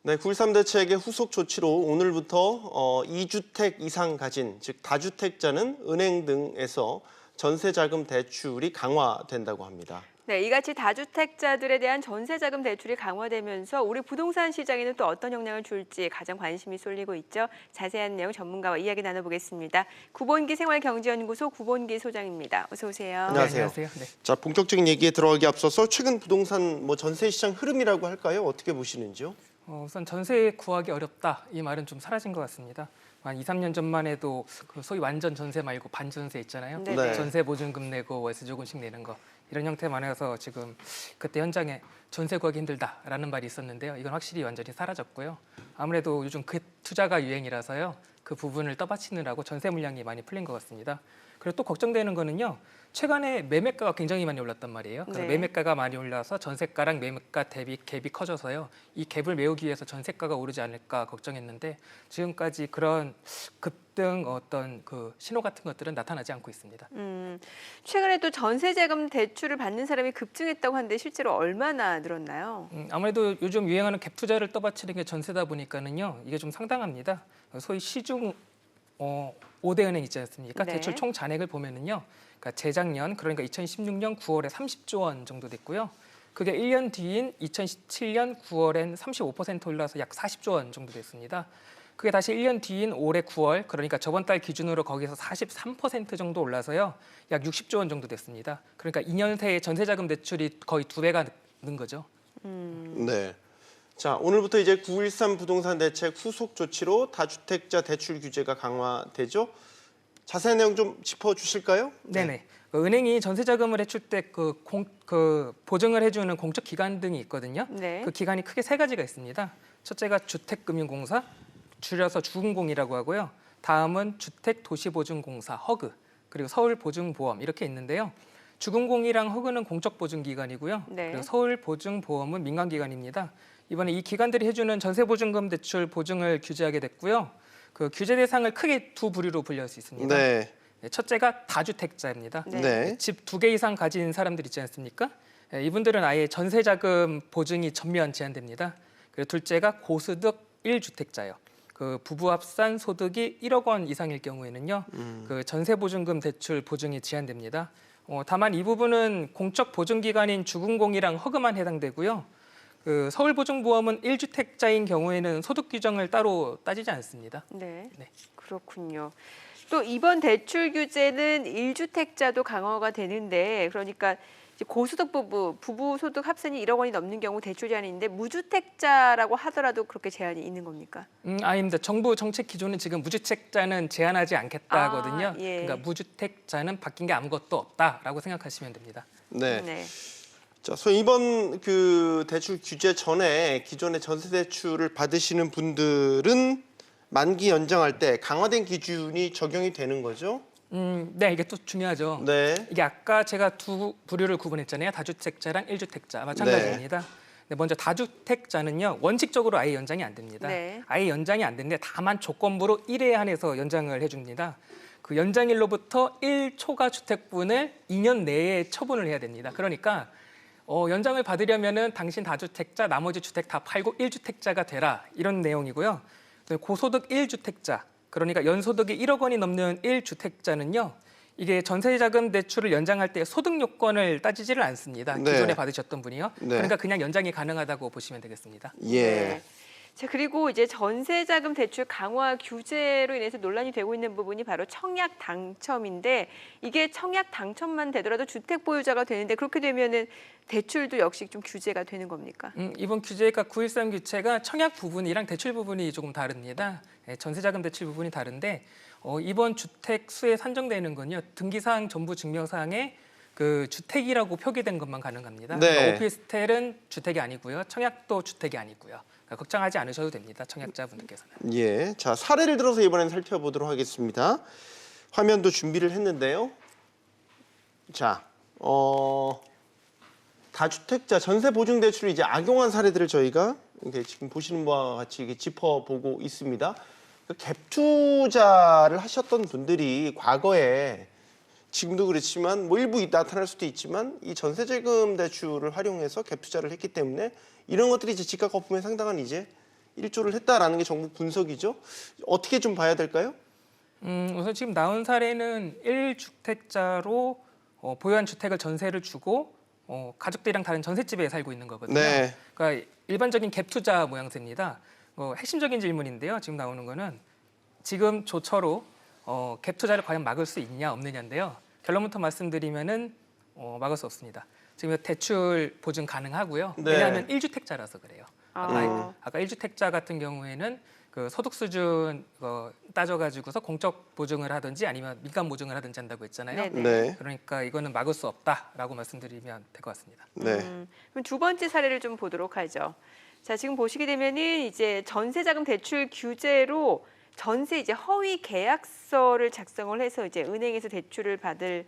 네, 9.13 대책의 후속 조치로 오늘부터 2주택 이상 가진, 즉 다주택자는 은행 등에서 전세자금 대출이 강화된다고 합니다. 네, 이같이 다주택자들에 대한 전세자금 대출이 강화되면서 우리 부동산 시장에는 또 어떤 영향을 줄지 가장 관심이 쏠리고 있죠. 자세한 내용 전문가와 이야기 나눠보겠습니다. 구본기 생활경제연구소 구본기 소장입니다. 어서 오세요. 안녕하세요. 네. 자, 본격적인 얘기에 들어가기 앞서서 최근 부동산 전세 시장 흐름이라고 할까요? 어떻게 보시는지요? 우선 전세 구하기 어렵다 이 말은 좀 사라진 것 같습니다. 한 2, 3년 전만 해도 그 소위 완전 전세 말고 반전세 있잖아요. 네. 전세 보증금 내고 월세 조금씩 내는 거 이런 형태만 해서 지금 그때 현장에 전세 구하기 힘들다라는 말이 있었는데요. 이건 확실히 완전히 사라졌고요. 아무래도 요즘 그 투자가 유행이라서요. 그 부분을 떠받치느라고 전세 물량이 많이 풀린 것 같습니다. 그리고 또 걱정되는 거는요. 최근에 매매가가 굉장히 많이 올랐단 말이에요. 그래서 네. 매매가가 많이 올라서 전세가랑 매매가 대비 갭이 커져서요. 이 갭을 메우기 위해서 전세가가 오르지 않을까 걱정했는데 지금까지 그런 급등 어떤 그 신호 같은 것들은 나타나지 않고 있습니다. 최근에 또 전세자금 대출을 받는 사람이 급증했다고 하는데 실제로 얼마나 늘었나요? 아무래도 요즘 유행하는 갭 투자를 떠받치는 게 전세다 보니까는요. 이게 좀 상당합니다. 소위 시중 5대 은행 있지 않습니까? 네. 대출 총 잔액을 보면은요. 그러니까 재작년 그러니까 2016년 9월에 30조 원 정도 됐고요. 그게 1년 뒤인 2017년 9월엔 35% 올라서 약 40조 원 정도 됐습니다. 그게 다시 1년 뒤인 올해 9월 그러니까 저번 달 기준으로 거기서 43% 정도 올라서요. 약 60조 원 정도 됐습니다. 그러니까 2년 새에 전세자금 대출이 거의 2배가 는 거죠. 네. 자, 오늘부터 이제 9.13 부동산 대책 후속 조치로 다주택자 대출 규제가 강화되죠. 자세한 내용 좀 짚어주실까요? 네네. 은행이 전세자금을 해줄 때 그 보증을 해주는 공적 기관 등이 있거든요. 네. 그 기관이 크게 세 가지가 있습니다. 첫째가 주택금융공사, 줄여서 주금공이라고 하고요. 다음은 주택도시보증공사, 허그, 그리고 서울보증보험 이렇게 있는데요. 주금공이랑 허그는 공적보증기관이고요. 네. 그리고 서울보증보험은 민간기관입니다. 이번에 이 기관들이 해주는 전세보증금 대출 보증을 규제하게 됐고요. 그 규제 대상을 크게 두 부류로 분류할 수 있습니다. 네. 첫째가 다주택자입니다. 네. 네. 집 2개 이상 가진 사람들 있지 않습니까? 이분들은 아예 전세자금 보증이 전면 제한됩니다. 그리고 둘째가 고소득 1주택자요. 그 부부 합산 소득이 1억 원 이상일 경우에는요, 그 전세보증금 대출 보증이 제한됩니다. 다만 이 부분은 공적 보증기관인 주금공이랑 허그만 해당되고요. 그 서울보증보험은 1주택자인 경우에는 소득 규정을 따로 따지지 않습니다. 네. 네. 그렇군요. 또 이번 대출 규제는 1주택자도 강화가 되는데 그러니까 이제 고소득 부부 소득 합산이 1억 원이 넘는 경우 대출 제한이 있는데 무주택자라고 하더라도 그렇게 제한이 있는 겁니까? 아닙니다. 정부 정책 기조는 지금 무주택자는 제한하지 않겠다거든요. 아, 예. 그러니까 무주택자는 바뀐 게 아무것도 없다라고 생각하시면 됩니다. 네. 네. 자, 그래서 이번 그 대출 규제 전에 기존의 전세 대출을 받으시는 분들은 만기 연장할 때 강화된 기준이 적용이 되는 거죠? 네, 이게 또 중요하죠. 네. 이게 아까 제가 두 부류를 구분했잖아요. 다주택자랑 1주택자 마찬가지입니다. 네, 먼저 다주택자는요. 원칙적으로 아예 연장이 안 됩니다. 네. 아예 연장이 안 되는데 다만 조건부로 1회에 한해서 연장을 해줍니다. 그 연장일로부터 1초가 주택분을 2년 내에 처분을 해야 됩니다. 그러니까 연장을 받으려면은 당신 다주택자 나머지 주택 다 팔고 1주택자가 되라 이런 내용이고요. 고소득 1주택자 그러니까 연소득이 1억 원이 넘는 1주택자는요. 이게 전세자금 대출을 연장할 때 소득 요건을 따지지를 않습니다. 네. 기존에 받으셨던 분이요. 네. 그러니까 그냥 연장이 가능하다고 보시면 되겠습니다. 예. 네. 자, 그리고 이제 전세자금 대출 강화 규제로 인해서 논란이 되고 있는 부분이 바로 청약 당첨인데 이게 청약 당첨만 되더라도 주택 보유자가 되는데 그렇게 되면은 대출도 역시 좀 규제가 되는 겁니까? 이번 규제가 9.13 규제가 청약 부분이랑 대출 부분이 조금 다릅니다. 전세자금 대출 부분이 다른데 이번 주택 수에 산정되는 건요. 등기사항 전부 증명사항에 그 주택이라고 표기된 것만 가능합니다. 네. 그러니까 오피스텔은 주택이 아니고요. 청약도 주택이 아니고요. 그러니까 걱정하지 않으셔도 됩니다. 청약자분들께서는. 예. 자, 사례를 들어서 이번엔 살펴보도록 하겠습니다. 화면도 준비를 했는데요. 자, 다주택자 전세 보증 대출을 이제 악용한 사례들을 저희가 이렇게 지금 보시는 바와 같이 이렇게 짚어보고 있습니다. 갭 투자를 하셨던 분들이 과거에 지금도 그렇지만 일부 나타날 수도 있지만 이 전세자금 대출을 활용해서 갭 투자를 했기 때문에 이런 것들이 이제 집값 거품에 상당한 이제 일조를 했다라는 게 정부 분석이죠. 어떻게 좀 봐야 될까요? 우선 지금 나온 사례는 1주택자로 보유한 주택을 전세를 주고 가족들이랑 다른 전셋집에 살고 있는 거거든요. 네. 그러니까 일반적인 갭 투자 모양새입니다. 핵심적인 질문인데요. 지금 나오는 거는 지금 조처로 갭 투자를 과연 막을 수 있냐 없느냐인데요. 결론부터 말씀드리면은 막을 수 없습니다. 지금 대출 보증 가능하고요. 네. 왜냐하면 1주택자라서 그래요. 아. 아까 1주택자 같은 경우에는 그 소득 수준 따져가지고서 공적 보증을 하든지 아니면 민간 보증을 하든지 한다고 했잖아요. 네네. 네. 그러니까 이거는 막을 수 없다라고 말씀드리면 될 것 같습니다. 네. 그럼 두 번째 사례를 좀 보도록 하죠. 자, 지금 보시게 되면은 이제 전세자금 대출 규제로 전세 이제 허위 계약서를 작성을 해서 이제 은행에서 대출을 받을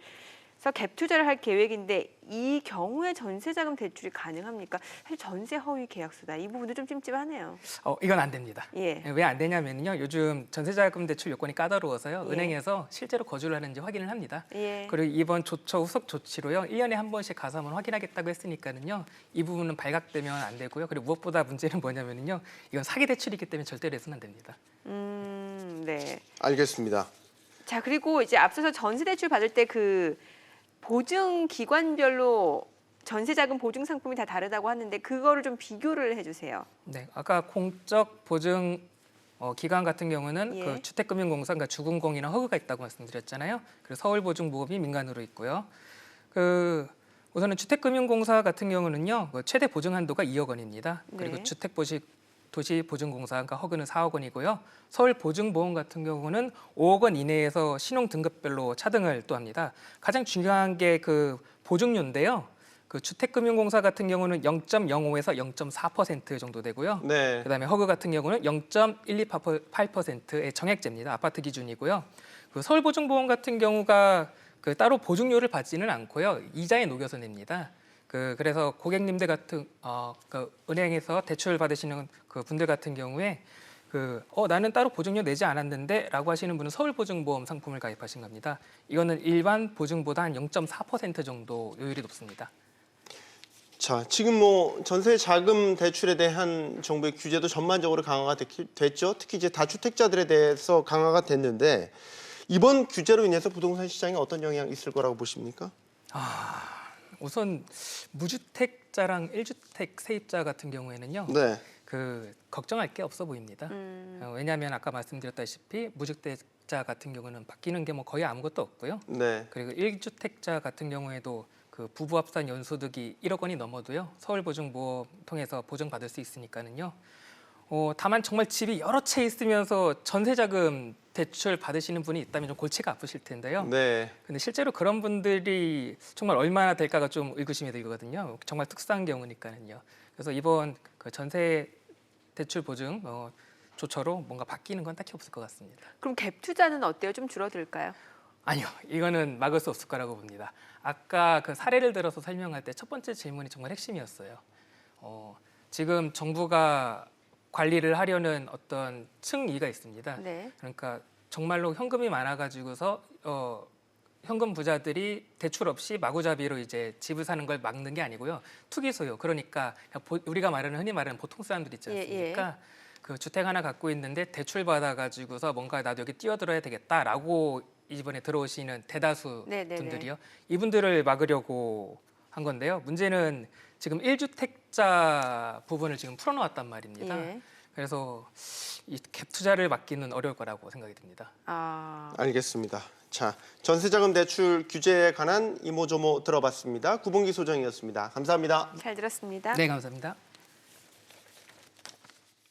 서 갭 투자를 할 계획인데 이 경우에 전세자금 대출이 가능합니까? 사실 전세 허위 계약서다. 이 부분도 좀 찜찜하네요. 이건 안 됩니다. 예. 왜 안 되냐면요. 요즘 전세자금 대출 요건이 까다로워서요. 예. 은행에서 실제로 거주를 하는지 확인을 합니다. 예. 그리고 이번 조처 후속 조치로요. 1년에 한 번씩 가서 한번 확인하겠다고 했으니까는요. 이 부분은 발각되면 안 되고요. 그리고 무엇보다 문제는 뭐냐면요. 이건 사기 대출이기 때문에 절대로 해서는 안 됩니다. 네. 알겠습니다. 자, 그리고 이제 앞서서 전세 대출 받을 때 그 보증 기관별로 전세자금 보증 상품이 다 다르다고 하는데 그거를 좀 비교를 해주세요. 네, 아까 공적 보증 기관 같은 경우는 예. 그 주택금융공사, 그러니까 주금공이나 허그가 있다고 말씀드렸잖아요. 그리고 서울보증보험이 민간으로 있고요. 그 우선은 주택금융공사 같은 경우는요, 최대 보증 한도가 2억 원입니다. 그리고 네. 도시보증공사, 그러니까 허그는 4억 원이고요. 서울보증보험 같은 경우는 5억 원 이내에서 신용 등급별로 차등을 또 합니다. 가장 중요한 게 그 보증료인데요. 그 주택금융공사 같은 경우는 0.05에서 0.4% 정도 되고요. 네. 그다음에 허그 같은 경우는 0.128%의 정액제입니다. 아파트 기준이고요. 그 서울보증보험 같은 경우가 그 따로 보증료를 받지는 않고요. 이자에 녹여서 냅니다. 그래서 고객님들 같은 그 은행에서 대출 받으시는 그 분들 같은 경우에 나는 따로 보증료 내지 않았는데라고 하시는 분은 서울보증보험 상품을 가입하신 겁니다. 이거는 일반 보증보다 한 0.4% 정도 요율이 높습니다. 자, 지금 뭐 전세 자금 대출에 대한 정부의 규제도 전반적으로 강화가 됐죠. 특히 이제 다주택자들에 대해서 강화가 됐는데 이번 규제로 인해서 부동산 시장에 어떤 영향이 있을 거라고 보십니까? 우선 무주택자랑 1주택 세입자 같은 경우에는요. 네. 걱정할 게 없어 보입니다. 왜냐하면 아까 말씀드렸다시피 무주택자 같은 경우는 바뀌는 게 뭐 거의 아무것도 없고요. 네. 그리고 1주택자 같은 경우에도 그 부부 합산 연소득이 1억 원이 넘어도요. 서울보증보험 통해서 보증받을 수 있으니까는요. 다만 정말 집이 여러 채 있으면서 전세자금 대출 받으시는 분이 있다면 좀 골치가 아프실 텐데요. 네. 근데 실제로 그런 분들이 정말 얼마나 될까가 좀 의구심이 들거든요. 정말 특수한 경우니까는요. 그래서 이번 그 전세 대출 보증 조처로 뭔가 바뀌는 건 딱히 없을 것 같습니다. 그럼 갭 투자는 어때요? 좀 줄어들까요? 아니요, 이거는 막을 수 없을 거라고 봅니다. 아까 그 사례를 들어서 설명할 때 첫 번째 질문이 정말 핵심이었어요. 지금 정부가 관리를 하려는 어떤 층위가 있습니다. 네. 그러니까 정말로 현금이 많아가지고서 현금 부자들이 대출 없이 마구잡이로 이제 집을 사는 걸 막는 게 아니고요. 투기 소유. 그러니까 우리가 흔히 말하는 보통 사람들 있지 않습니까? 그 주택 하나 갖고 있는데 대출 받아가지고서 뭔가 나도 여기 뛰어들어야 되겠다라고 이번에 들어오시는 대다수 네네네. 분들이요. 이분들을 막으려고 한 건데요. 문제는 지금 1주택자 부분을 지금 풀어놓았단 말입니다. 예. 그래서 이 갭 투자를 막기는 어려울 거라고 생각이 듭니다. 알겠습니다. 자, 전세자금 대출 규제에 관한 이모저모 들어봤습니다. 구봉기 소장이었습니다. 감사합니다. 잘 들었습니다. 네, 감사합니다.